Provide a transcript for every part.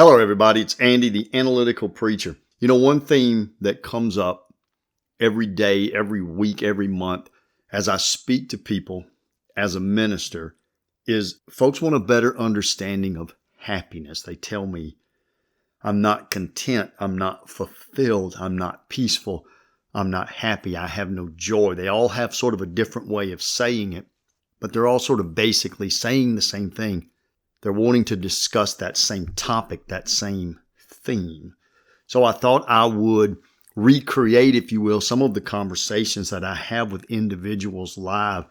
Hello, everybody. It's Andy, the Analytical Preacher. You know, one theme that comes up every day, every week, every month as I speak to people as a minister is folks want a better understanding of happiness. They tell me, I'm not content, I'm not fulfilled, I'm not peaceful, I'm not happy, I have no joy. They all have sort of a different way of saying it, but they're all sort of basically saying the same thing. They're wanting to discuss that same topic, that same theme. So I thought I would recreate, if you will, some of the conversations that I have with individuals live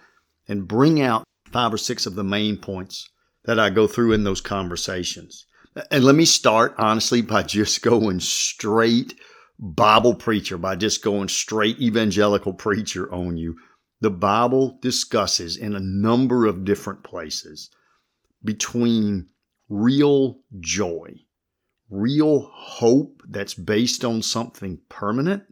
and bring out 5 or 6 of the main points that I go through in those conversations. And let me start, honestly, by just going straight Bible preacher, by just going straight evangelical preacher on you. The Bible discusses in a number of different places between real joy, real hope that's based on something permanent,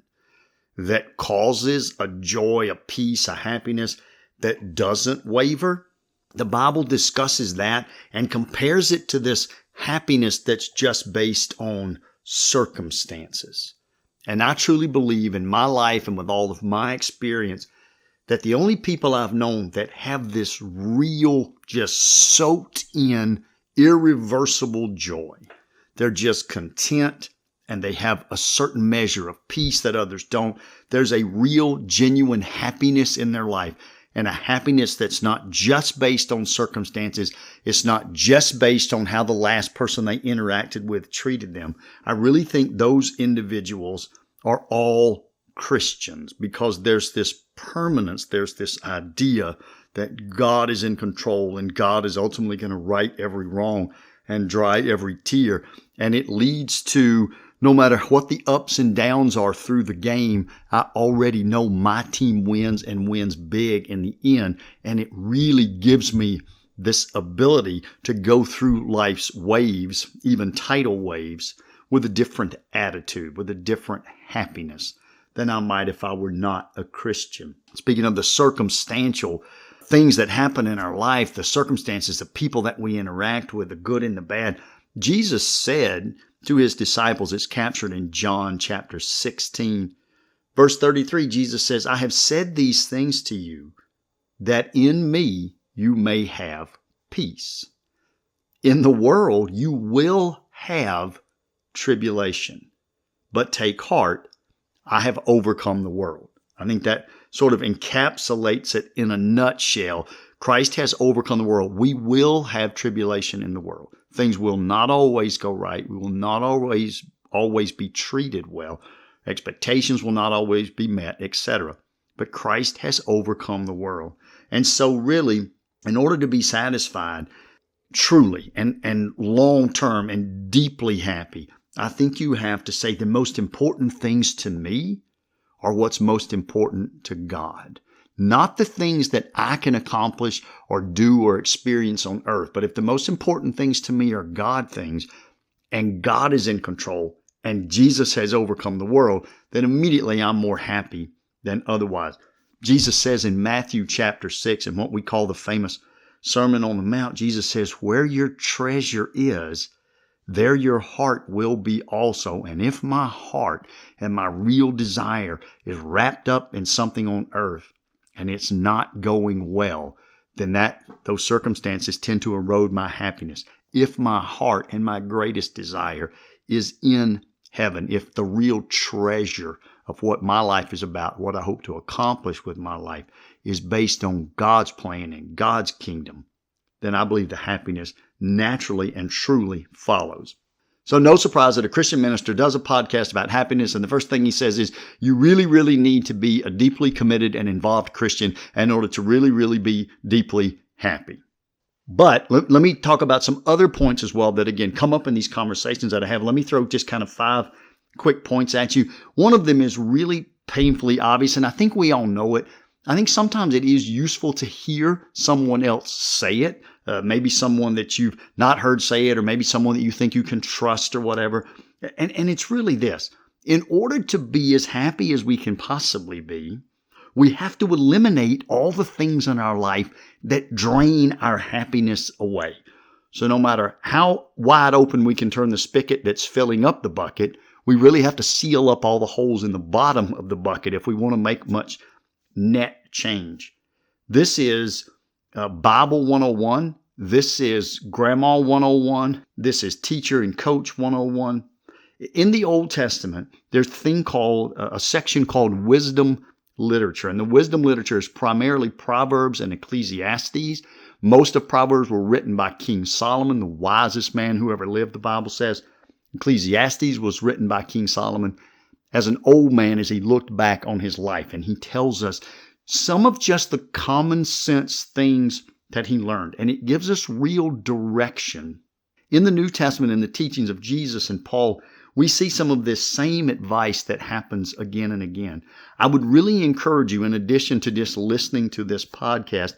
that causes a joy, a peace, a happiness that doesn't waver. The Bible discusses that and compares it to this happiness that's just based on circumstances. And I truly believe in my life and with all of my experience that the only people I've known that have this real, just soaked in, irreversible joy, they're just content and they have a certain measure of peace that others don't. There's a real, genuine happiness in their life, and a happiness that's not just based on circumstances. It's not just based on how the last person they interacted with treated them. I really think those individuals are all Christians because there's this permanence, there's this idea that God is in control and God is ultimately going to right every wrong and dry every tear. And it leads to, no matter what the ups and downs are through the game, I already know my team wins and wins big in the end. And it really gives me this ability to go through life's waves, even tidal waves, with a different attitude, with a different happiness than I might if I were not a Christian. Speaking of the circumstantial things that happen in our life, the circumstances, the people that we interact with, the good and the bad, Jesus said to his disciples, it's captured in John chapter 16, verse 33, Jesus says, I have said these things to you that in me you may have peace. In the world you will have tribulation, but take heart, I have overcome the world. I think that sort of encapsulates it in a nutshell. Christ has overcome the world. We will have tribulation in the world. Things will not always go right. We will not always be treated well. Expectations will not always be met, etc. But Christ has overcome the world. And so really, in order to be satisfied, truly and long-term and deeply happy, I think you have to say the most important things to me are what's most important to God. Not the things that I can accomplish or do or experience on earth. But if the most important things to me are God things and God is in control and Jesus has overcome the world, then immediately I'm more happy than otherwise. Jesus says in Matthew chapter 6, in what we call the famous Sermon on the Mount, Jesus says, where your treasure is, there your heart will be also. And if my heart and my real desire is wrapped up in something on earth and it's not going well, then those circumstances tend to erode my happiness. If my heart and my greatest desire is in heaven, if the real treasure of what my life is about, what I hope to accomplish with my life, is based on God's plan and God's kingdom, then I believe the happiness naturally and truly follows. So no surprise that a Christian minister does a podcast about happiness, and the first thing he says is, you really, really need to be a deeply committed and involved Christian in order to really, really be deeply happy. But let me talk about some other points as well that, again, come up in these conversations that I have. Let me throw just kind of 5 quick points at you. One of them is really painfully obvious, and I think we all know it. I think sometimes it is useful to hear someone else say it, maybe someone that you've not heard say it, or maybe someone that you think you can trust or whatever. And it's really this. In order to be as happy as we can possibly be, we have to eliminate all the things in our life that drain our happiness away. So no matter how wide open we can turn the spigot that's filling up the bucket, we really have to seal up all the holes in the bottom of the bucket if we want to make much net change. This is Bible 101. This is Grandma 101. This is Teacher and Coach 101. In the Old Testament, there's a section called Wisdom Literature. And the wisdom literature is primarily Proverbs and Ecclesiastes. Most of Proverbs were written by King Solomon, the wisest man who ever lived, the Bible says. Ecclesiastes was written by King Solomon as an old man as he looked back on his life. And he tells us some of just the common sense things that he learned. And it gives us real direction. In the New Testament, in the teachings of Jesus and Paul, we see some of this same advice that happens again and again. I would really encourage you, in addition to just listening to this podcast,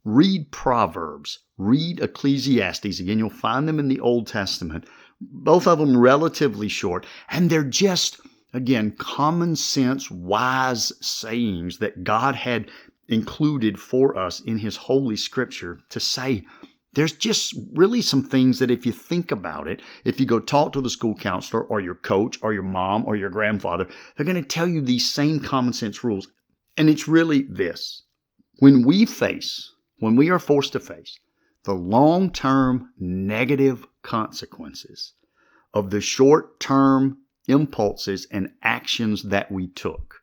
read Proverbs, read Ecclesiastes. Again, you'll find them in the Old Testament. Both of them relatively short. And they're just, again, common sense, wise sayings that God had included for us in His Holy Scripture to say, there's just really some things that if you think about it, if you go talk to the school counselor or your coach or your mom or your grandfather, they're going to tell you these same common sense rules. And it's really this. When we are forced to face the long-term negative consequences of the short-term impulses and actions that we took,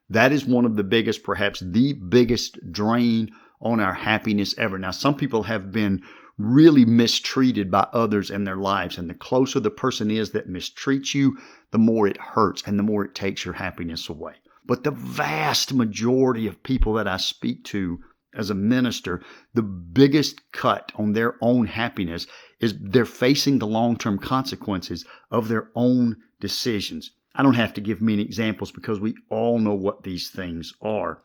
that is one of the biggest, perhaps the biggest drain on our happiness ever. Now, some people have been really mistreated by others in their lives, and the closer the person is that mistreats you, the more it hurts and the more it takes your happiness away. But the vast majority of people that I speak to as a minister, the biggest cut on their own happiness is they're facing the long-term consequences of their own decisions. I don't have to give many examples because we all know what these things are.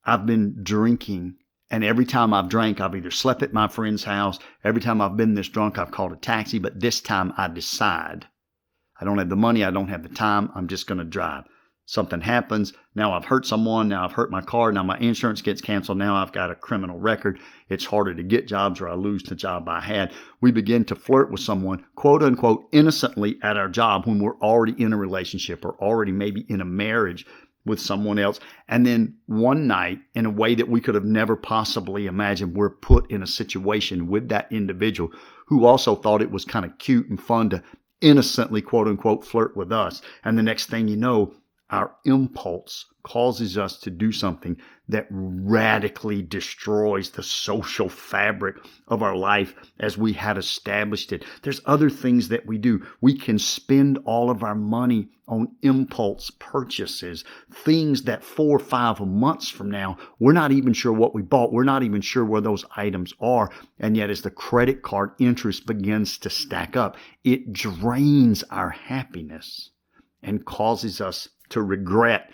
I've been drinking, and every time I've drank, I've either slept at my friend's house. Every time I've been this drunk, I've called a taxi. But this time I decide I don't have the money. I don't have the time. I'm just going to drive. Something happens. Now I've hurt someone. Now I've hurt my car. Now my insurance gets canceled. Now I've got a criminal record. It's harder to get jobs, or I lose the job I had. We begin to flirt with someone, quote unquote, innocently at our job when we're already in a relationship or already maybe in a marriage with someone else. And then one night, in a way that we could have never possibly imagined, we're put in a situation with that individual who also thought it was kind of cute and fun to innocently, quote unquote, flirt with us. And the next thing you know, our impulse causes us to do something that radically destroys the social fabric of our life as we had established it. There's other things that we do. We can spend all of our money on impulse purchases, things that 4 or 5 months from now, we're not even sure what we bought. We're not even sure where those items are. And yet as the credit card interest begins to stack up, it drains our happiness and causes us to regret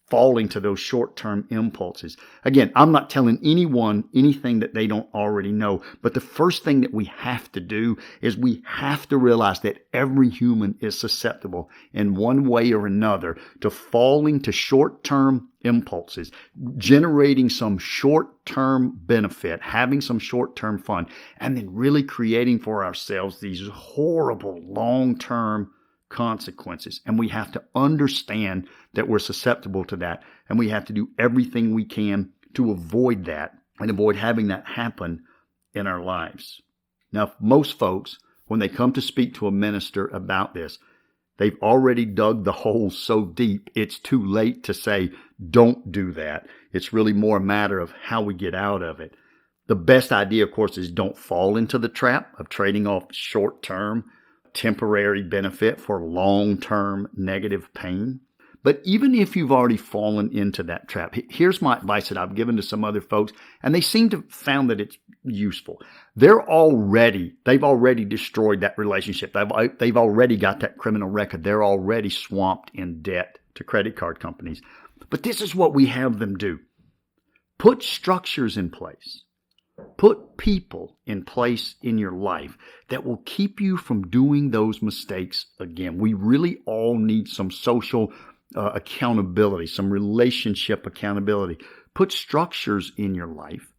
falling to those short-term impulses. Again, I'm not telling anyone anything that they don't already know, but the first thing that we have to do is we have to realize that every human is susceptible in one way or another to falling to short-term impulses, generating some short-term benefit, having some short-term fun, and then really creating for ourselves these horrible long-term consequences. And we have to understand that we're susceptible to that. And we have to do everything we can to avoid that and avoid having that happen in our lives. Now, most folks, when they come to speak to a minister about this, they've already dug the hole so deep, it's too late to say, don't do that. It's really more a matter of how we get out of it. The best idea, of course, is don't fall into the trap of trading off short-term temporary benefit for long-term negative pain. But even if you've already fallen into that trap, here's my advice that I've given to some other folks, and they seem to have found that it's useful. They've already destroyed that relationship. They've already got that criminal record. They're already swamped in debt to credit card companies. But this is what we have them do. Put structures in place. Put people in place in your life that will keep you from doing those mistakes again. We really all need some social accountability, some relationship accountability. Put structures in your life.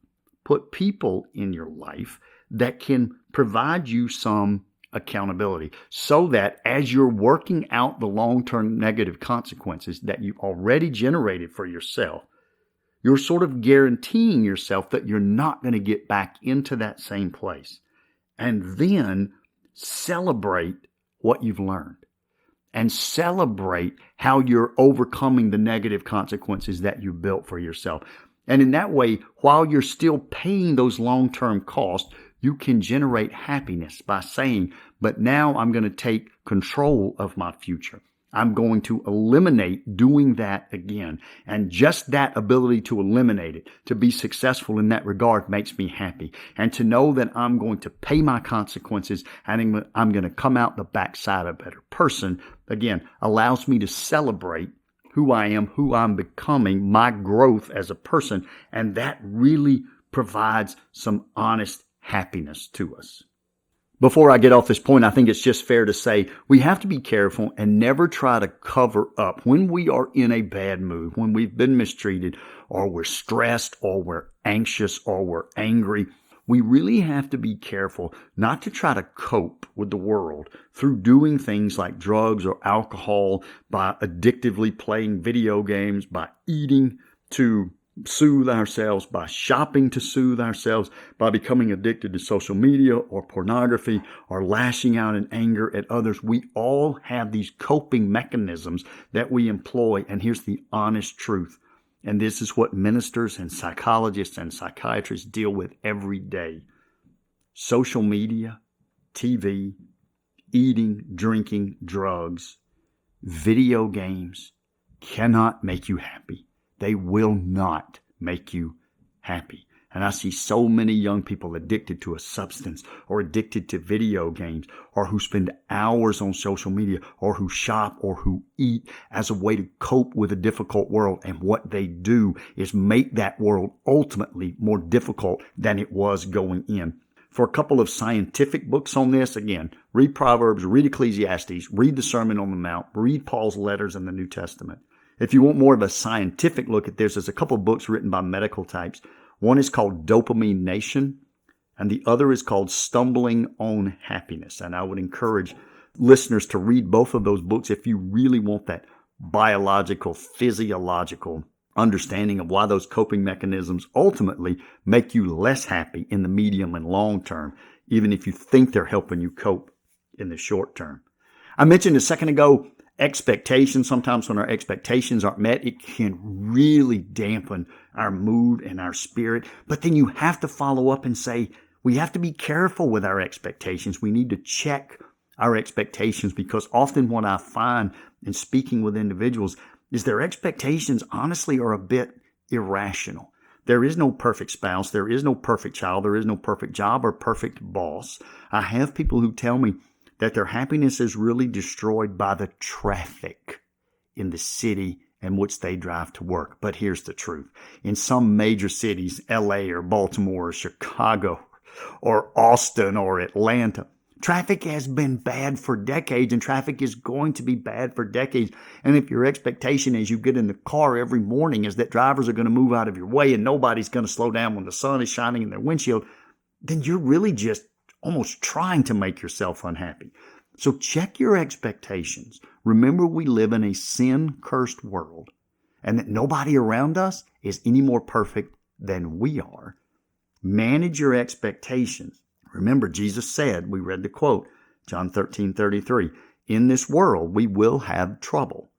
Put people in your life that can provide you some accountability so that as you're working out the long-term negative consequences that you've already generated for yourself, you're sort of guaranteeing yourself that you're not going to get back into that same place. And then celebrate what you've learned and celebrate how you're overcoming the negative consequences that you built for yourself. And in that way, while you're still paying those long-term costs, you can generate happiness by saying, but now I'm going to take control of my future. I'm going to eliminate doing that again. And just that ability to eliminate it, to be successful in that regard, makes me happy. And to know that I'm going to pay my consequences and I'm going to come out the backside a better person, again, allows me to celebrate who I am, who I'm becoming, my growth as a person. And that really provides some honest happiness to us. Before I get off this point, I think it's just fair to say we have to be careful and never try to cover up when we are in a bad mood, when we've been mistreated, or we're stressed, or we're anxious, or we're angry. We really have to be careful not to try to cope with the world through doing things like drugs or alcohol, by addictively playing video games, by eating to soothe ourselves, by shopping to soothe ourselves, by becoming addicted to social media or pornography, or lashing out in anger at others. We all have these coping mechanisms that we employ, and here's the honest truth. And this is what ministers and psychologists and psychiatrists deal with every day. Social media, TV, eating, drinking, drugs, video games cannot make you happy. They will not make you happy. And I see so many young people addicted to a substance, or addicted to video games, or who spend hours on social media, or who shop, or who eat as a way to cope with a difficult world. And what they do is make that world ultimately more difficult than it was going in. For a couple of scientific books on this, again, read Proverbs, read Ecclesiastes, read the Sermon on the Mount, read Paul's letters in the New Testament. If you want more of a scientific look at this, there's a couple of books written by medical types. One is called Dopamine Nation, and the other is called Stumbling on Happiness. And I would encourage listeners to read both of those books if you really want that biological, physiological understanding of why those coping mechanisms ultimately make you less happy in the medium and long term, even if you think they're helping you cope in the short term. I mentioned a second ago, expectations. Sometimes when our expectations aren't met, it can really dampen our mood and our spirit. But then you have to follow up and say, we have to be careful with our expectations. We need to check our expectations, because often what I find in speaking with individuals is their expectations honestly are a bit irrational. There is no perfect spouse. There is no perfect child. There is no perfect job or perfect boss. I have people who tell me that their happiness is really destroyed by the traffic in the city in which they drive to work. But here's the truth. In some major cities, LA or Baltimore or Chicago or Austin or Atlanta, traffic has been bad for decades, and traffic is going to be bad for decades. And if your expectation as you get in the car every morning is that drivers are going to move out of your way and nobody's going to slow down when the sun is shining in their windshield, then you're really just almost trying to make yourself unhappy. So check your expectations. Remember, we live in a sin-cursed world, and that nobody around us is any more perfect than we are. Manage your expectations. Remember, Jesus said, we read the quote, John 13:33, in this world we will have trouble.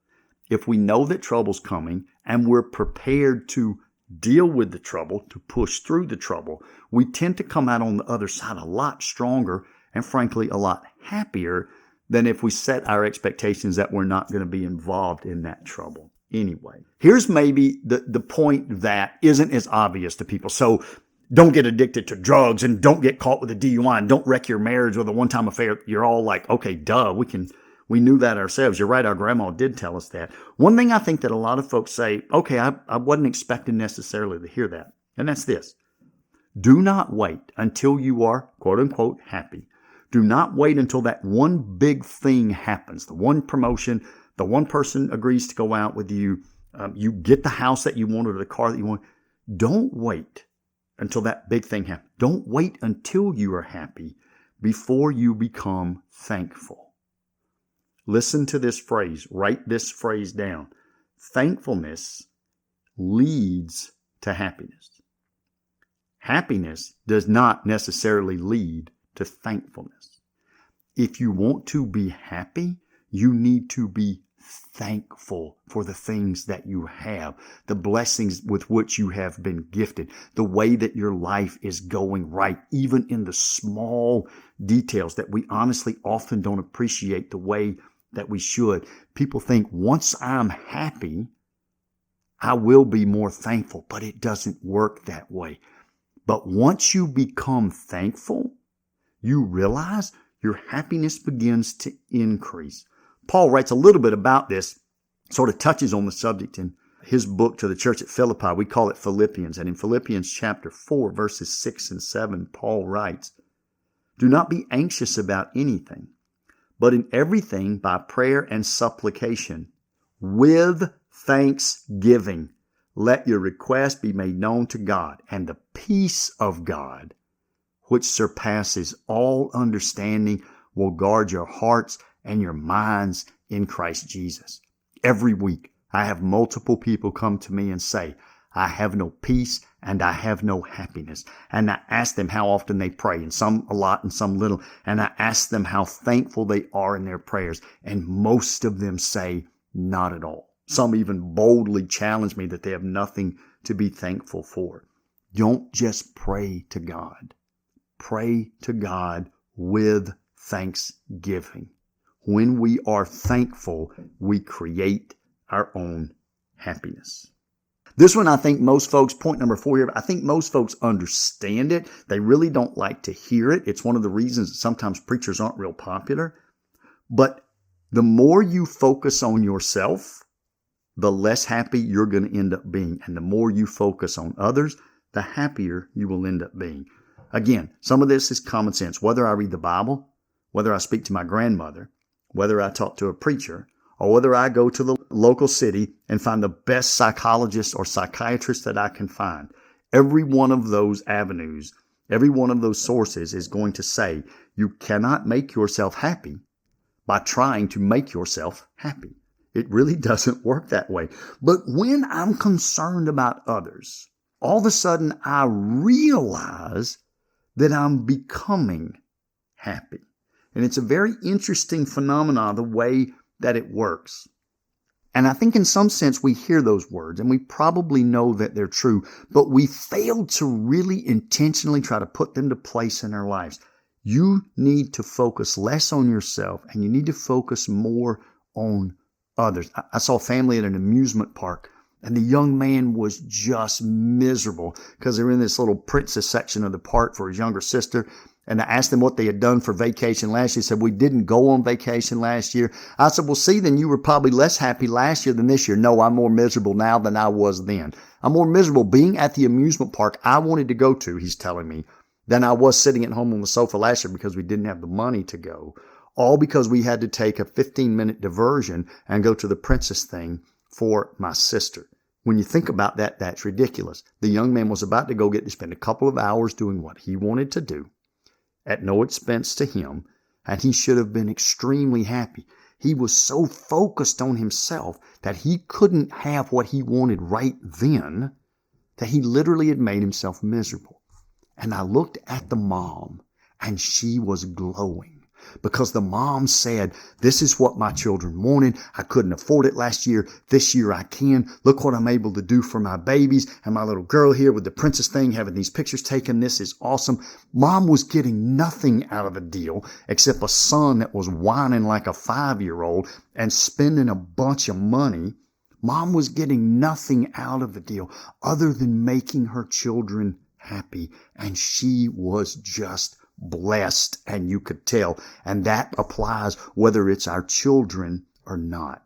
If we know that trouble's coming and we're prepared to deal with the trouble, to push through the trouble, we tend to come out on the other side a lot stronger and frankly a lot happier than if we set our expectations that we're not going to be involved in that trouble anyway. Here's maybe the point that isn't as obvious to people. So don't get addicted to drugs, and don't get caught with a DUI, and don't wreck your marriage with a one-time affair. You're all like, okay, duh, we knew that ourselves. You're right, our grandma did tell us that. One thing I think that a lot of folks say, okay, I wasn't expecting necessarily to hear that, and that's this. Do not wait until you are, quote unquote, happy. Do not wait until that one big thing happens, the one promotion, the one person agrees to go out with you, you get the house that you want or the car that you want. Don't wait until that big thing happens. Don't wait until you are happy. before you become thankful. Listen to this phrase. Write this phrase down. Thankfulness leads to happiness. Happiness does not necessarily lead to thankfulness. If you want to be happy, you need to be thankful for the things that you have, the blessings with which you have been gifted, the way that your life is going right, even in the small details that we honestly often don't appreciate the way that we should. People think once I'm happy, I will be more thankful, but it doesn't work that way. But once you become thankful, you realize your happiness begins to increase. Paul writes a little bit about this, sort of touches on the subject in his book to the church at Philippi. We call it Philippians. And in Philippians chapter 4, verses 6 and 7, Paul writes, "Do not be anxious about anything, but in everything by prayer and supplication, with thanksgiving, let your request be made known to God, and the peace of God, which surpasses all understanding, will guard your hearts and your minds in Christ Jesus." Every week, I have multiple people come to me and say, "I have no peace and I have no happiness." And I ask them how often they pray, and some a lot and some little. And I ask them how thankful they are in their prayers. And most of them say, not at all. Some even boldly challenge me that they have nothing to be thankful for. Don't just pray to God. Pray to God with thanksgiving. When we are thankful, we create our own happiness. This one, I think most folks, point number 4 here, I think most folks understand it. They really don't like to hear it. It's one of the reasons that sometimes preachers aren't real popular. But the more you focus on yourself, the less happy you're going to end up being. And the more you focus on others, the happier you will end up being. Again, some of this is common sense. Whether I read the Bible, whether I speak to my grandmother, whether I talk to a preacher, or whether I go to the local city and find the best psychologist or psychiatrist that I can find, every one of those avenues, every one of those sources is going to say you cannot make yourself happy by trying to make yourself happy. It really doesn't work that way. But when I'm concerned about others, all of a sudden I realize that I'm becoming happy. And it's a very interesting phenomenon, the way that it works. And I think in some sense we hear those words and we probably know that they're true, but we fail to really intentionally try to put them to place in our lives. You need to focus less on yourself and you need to focus more on others. I saw a family at an amusement park and the young man was just miserable because they were in this little princess section of the park for his younger sister. And I asked them what they had done for vacation last year. He said, "We didn't go on vacation last year." I said, "Well, see, then you were probably less happy last year than this year." "No, I'm more miserable now than I was then. I'm more miserable being at the amusement park I wanted to go to," he's telling me, "than I was sitting at home on the sofa last year because we didn't have the money to go. All because we had to take a 15-minute diversion and go to the princess thing for my sister." When you think about that, that's ridiculous. The young man was about to go get to spend a couple of hours doing what he wanted to do at no expense to him, and he should have been extremely happy. He was so focused on himself that he couldn't have what he wanted right then that he literally had made himself miserable. And I looked at the mom, and she was glowing. Because the mom said, "This is what my children wanted. I couldn't afford it last year. This year I can. Look what I'm able to do for my babies and my little girl here with the princess thing, having these pictures taken. This is awesome." Mom was getting nothing out of the deal except a son that was whining like a 5-year-old and spending a bunch of money. Mom was getting nothing out of the deal other than making her children happy. And she was just blessed, and you could tell. And that applies whether it's our children or not.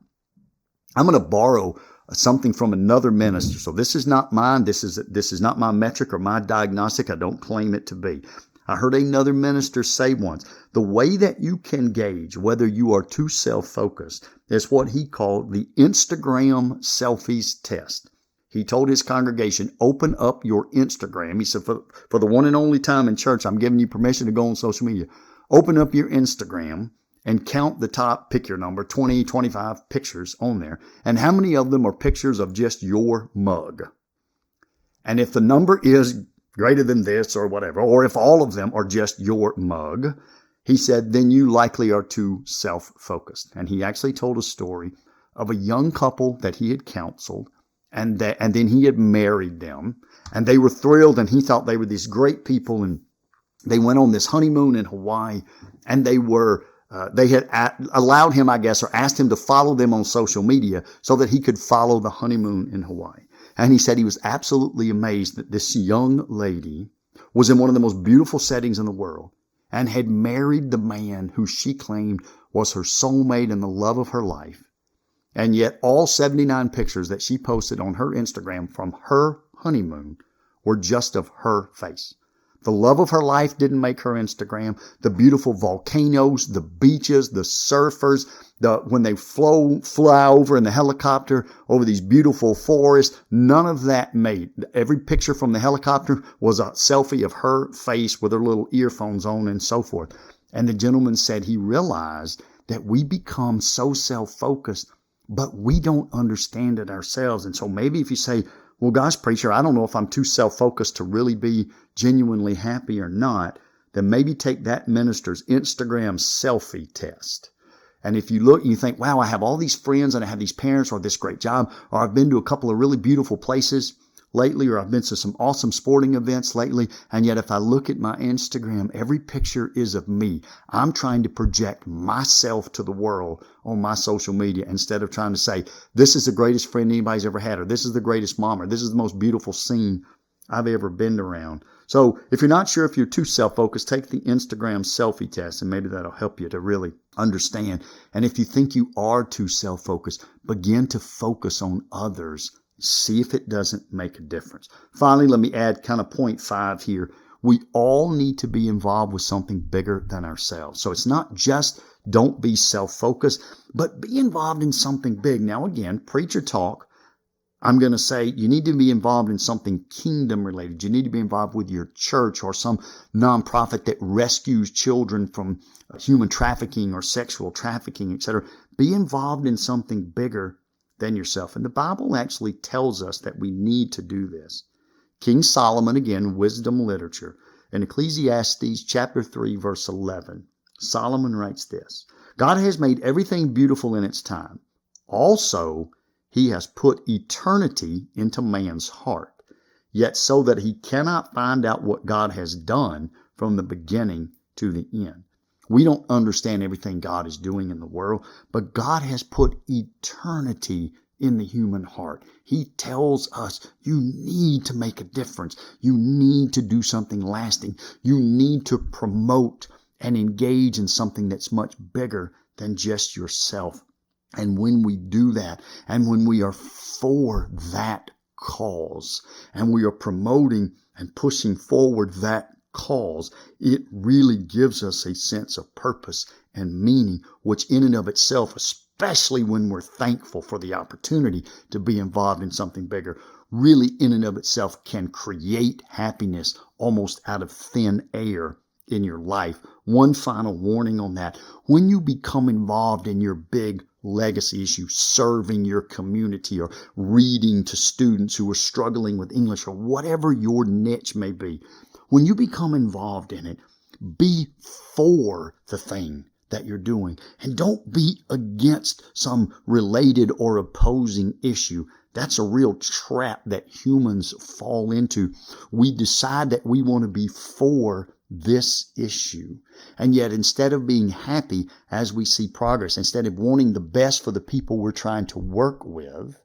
I'm going to borrow something from another minister. So this is not mine. This is not my metric or my diagnostic. I don't claim it to be. I heard another minister say once, the way that you can gauge whether you are too self-focused is what he called the Instagram selfies test. He told his congregation, "Open up your Instagram." He said, for the one and only time in church, I'm giving you permission to go on social media. Open up your Instagram and count the top, pick your number, 20, 25 pictures on there. And how many of them are pictures of just your mug? And if the number is greater than this or whatever, or if all of them are just your mug, he said, then you likely are too self-focused. And he actually told a story of a young couple that he had counseled, and then he had married them, and they were thrilled, and he thought they were these great people, and they went on this honeymoon in Hawaii, and they had allowed him, I guess, or asked him to follow them on social media so that he could follow the honeymoon in Hawaii. And he said he was absolutely amazed that this young lady was in one of the most beautiful settings in the world and had married the man who she claimed was her soulmate and the love of her life. And yet all 79 pictures that she posted on her Instagram from her honeymoon were just of her face. The love of her life didn't make her Instagram. The beautiful volcanoes, the beaches, the surfers, when they fly over in the helicopter over these beautiful forests, none of that made. Every picture from the helicopter was a selfie of her face with her little earphones on and so forth. And the gentleman said he realized that we become so self-focused, but we don't understand it ourselves. And so maybe if you say, well, gosh, preacher, I don't know if I'm too self-focused to really be genuinely happy or not, then maybe take that minister's Instagram selfie test. And if you look and you think, wow, I have all these friends and I have these parents or this great job, or I've been to a couple of really beautiful places lately, or I've been to some awesome sporting events lately, and yet if I look at my Instagram, every picture is of me. I'm trying to project myself to the world on my social media instead of trying to say, this is the greatest friend anybody's ever had, or this is the greatest mom, or this is the most beautiful scene I've ever been around. So if you're not sure if you're too self-focused, take the Instagram selfie test, and maybe that'll help you to really understand. And if you think you are too self-focused, begin to focus on others. See if it doesn't make a difference. Finally, let me add kind of point 5 here. We all need to be involved with something bigger than ourselves. So it's not just don't be self-focused, but be involved in something big. Now, again, preacher talk, I'm going to say you need to be involved in something kingdom related. You need to be involved with your church or some nonprofit that rescues children from human trafficking or sexual trafficking, etc. Be involved in something bigger than yourself. And the Bible actually tells us that we need to do this. King Solomon, again, wisdom literature, in Ecclesiastes chapter 3, verse 11, Solomon writes this: God has made everything beautiful in its time. Also, he has put eternity into man's heart, yet so that he cannot find out what God has done from the beginning to the end. We don't understand everything God is doing in the world, but God has put eternity in the human heart. He tells us you need to make a difference. You need to do something lasting. You need to promote and engage in something that's much bigger than just yourself. And when we do that, and when we are for that cause, and we are promoting and pushing forward that cause, it really gives us a sense of purpose and meaning, which in and of itself, especially when we're thankful for the opportunity to be involved in something bigger, really in and of itself can create happiness almost out of thin air in your life. One final warning on that: when you become involved in your big legacy issue, serving your community or reading to students who are struggling with English or whatever your niche may be, when you become involved in it, be for the thing that you're doing, and don't be against some related or opposing issue. That's a real trap that humans fall into. We decide that we want to be for this issue, and yet instead of being happy as we see progress, instead of wanting the best for the people we're trying to work with,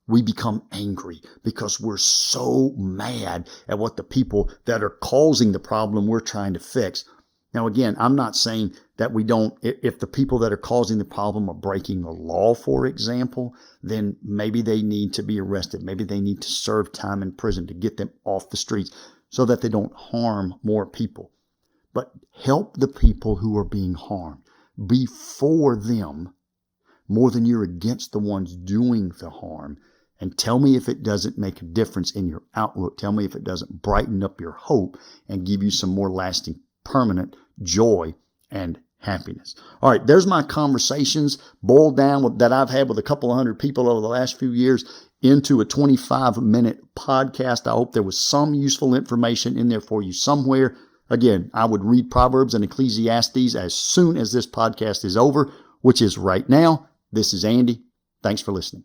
we become angry because we're so mad at what the people that are causing the problem we're trying to fix. Now, again, I'm not saying that we don't, if the people that are causing the problem are breaking the law, for example, then maybe they need to be arrested. Maybe they need to serve time in prison to get them off the streets so that they don't harm more people. But help the people who are being harmed. Be for them more than you're against the ones doing the harm. And tell me if it doesn't make a difference in your outlook. Tell me if it doesn't brighten up your hope and give you some more lasting, permanent joy and happiness. All right, there's my conversations boiled down that I've had with a couple of hundred people over the last few years into a 25-minute podcast. I hope there was some useful information in there for you somewhere. Again, I would read Proverbs and Ecclesiastes as soon as this podcast is over, which is right now. This is Andy. Thanks for listening.